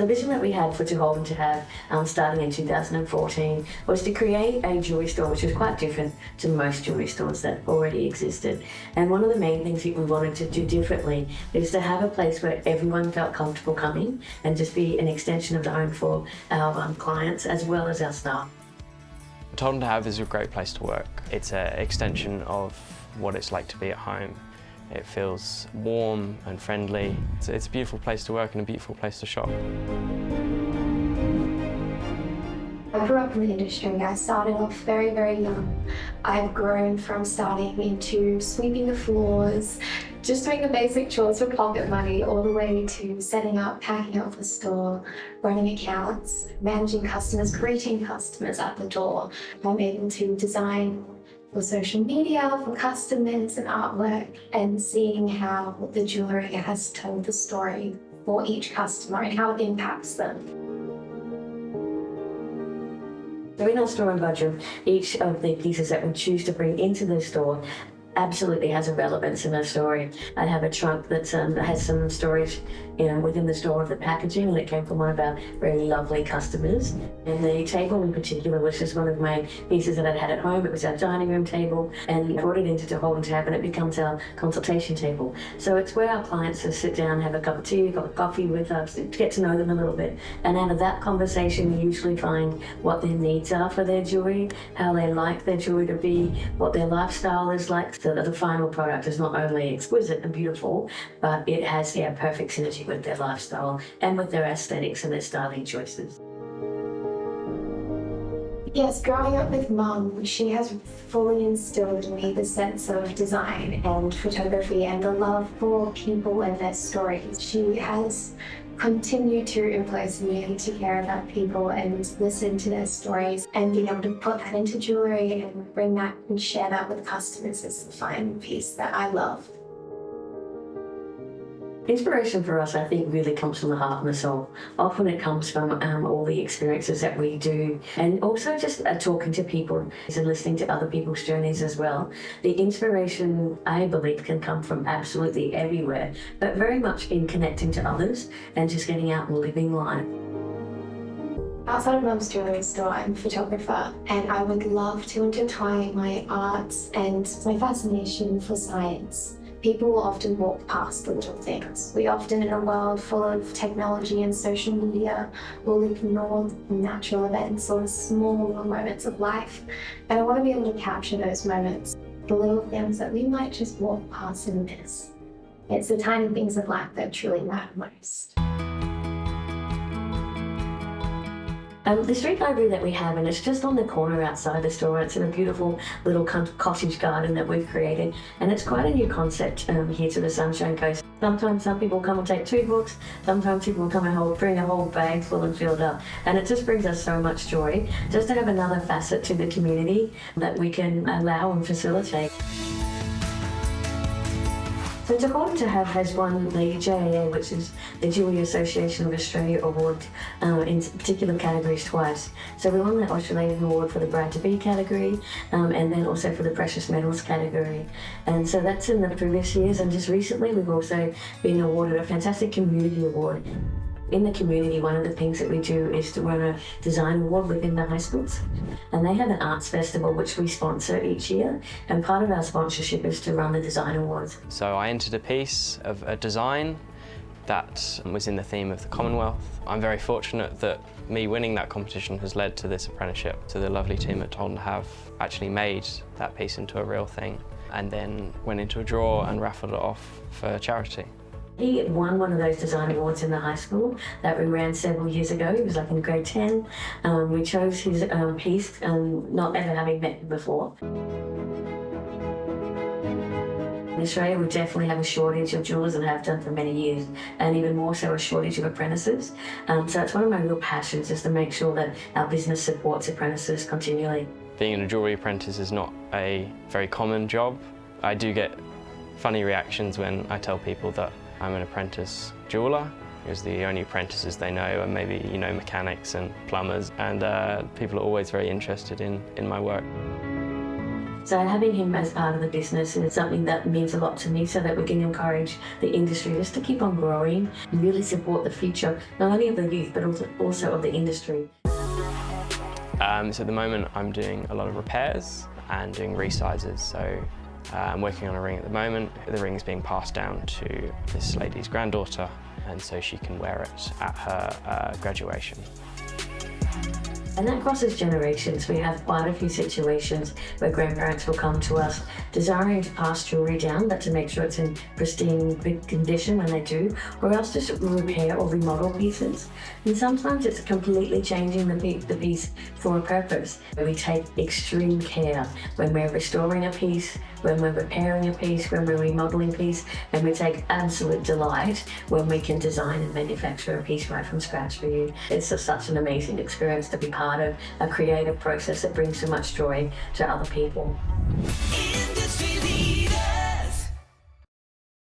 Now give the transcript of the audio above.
the vision that we had for To Hold and To Have, starting in 2014, was to create a jewellery store which was quite different to most jewellery stores that already existed. And one of the main things that we wanted to do differently is to have a place where everyone felt comfortable coming and just be an extension of the home for our clients as well as our staff. To Hold and To Have is a great place to work. It's an extension of what it's like to be at home. It feels warm and friendly. It's a beautiful place to work and a beautiful place to shop. I grew up in the industry. I started off very, very young. I've grown from starting into sweeping the floors, just doing the basic chores for pocket money, all the way to setting up, packing up the store, running accounts, managing customers, greeting customers at the door. I'm able to design for social media, for customers and artwork, and seeing how the jewellery has told the story for each customer and how it impacts them. So in our store and budget, each of the pieces that we choose to bring into the store absolutely has a relevance in the story. I have a trunk that has some storage within the store of the packaging, and it came from one of our very lovely customers. And the table in particular was just one of my pieces that I'd had at home. It was our dining room table, and brought it into To Hold and To Have, and it becomes our consultation table. So it's where our clients just sit down, have a cup of tea, a cup of coffee with us, to get to know them a little bit. And out of that conversation, we usually find what their needs are for their jewellery, how they like their jewellery to be, what their lifestyle is like, so that the final product is not only exquisite and beautiful, but it has perfect synergy with their lifestyle and with their aesthetics and their styling choices. Yes, growing up with Mum, she has fully instilled in me the sense of design and photography and the love for people and their stories. She has continued to influence me to care about people and listen to their stories, and being able to put that into jewellery and bring that and share that with customers is the fine piece that I love. Inspiration for us, I think, really comes from the heart and the soul. Often it comes from all the experiences that we do, and also just talking to people and listening to other people's journeys as well. The inspiration, I believe, can come from absolutely everywhere, but very much in connecting to others and just getting out and living life. Outside of Mum's jewellery store, I'm a photographer, and I would love to intertwine my arts and my fascination for science. People will often walk past the little things. We often, in a world full of technology and social media, will ignore natural events or small moments of life. And I want to be able to capture those moments, the little things that we might just walk past and miss. It's the tiny things of life that truly matter most. The street library that we have, and it's just on the corner outside the store. It's in a beautiful little cottage garden that we've created, and it's quite a new concept here to the Sunshine Coast. Sometimes some people come and take 2 books, sometimes people come and bring a whole bag full and filled up, and it just brings us so much joy just to have another facet to the community that we can allow and facilitate. So To Hold and To Have has won the JAA, which is the Jewellery Association of Australia Award, in particular categories twice. So we won the Australian Award for the Bride to Be category, and then also for the Precious Metals category. And so that's in the previous years, and just recently we've also been awarded a fantastic community award. In the community, one of the things that we do is to run a design award within the high schools. And they have an arts festival which we sponsor each year. And part of our sponsorship is to run the design awards. So I entered a piece of a design that was in the theme of the Commonwealth. I'm very fortunate that me winning that competition has led to this apprenticeship. So the lovely team at To Hold and To Have actually made that piece into a real thing, and then went into a draw and raffled it off for charity. He won one of those design awards in the high school that we ran several years ago. He was like in grade 10. We chose his piece, not ever having met him before. In Australia, we definitely have a shortage of jewellers and have done for many years, and even more so a shortage of apprentices. So it's one of my real passions, is to make sure that our business supports apprentices continually. Being a jewellery apprentice is not a very common job. I do get funny reactions when I tell people that I'm an apprentice jeweller, because the only apprentices they know are maybe, mechanics and plumbers, and people are always very interested in my work. So having him as part of the business is something that means a lot to me, so that we can encourage the industry just to keep on growing and really support the future, not only of the youth, but also of the industry. So at the moment I'm doing a lot of repairs and doing resizes. So I'm working on a ring at the moment. The ring is being passed down to this lady's granddaughter, and so she can wear it at her graduation. And that crosses generations. We have quite a few situations where grandparents will come to us desiring to pass jewellery down, but to make sure it's in pristine good condition when they do, or else just repair or remodel pieces. And sometimes it's completely changing the piece for a purpose. We take extreme care when we're restoring a piece, when we're repairing a piece, when we're remodeling a piece, and we take absolute delight when we can design and manufacture a piece right from scratch for you. It's just such an amazing experience to be part of a creative process that brings so much joy to other people.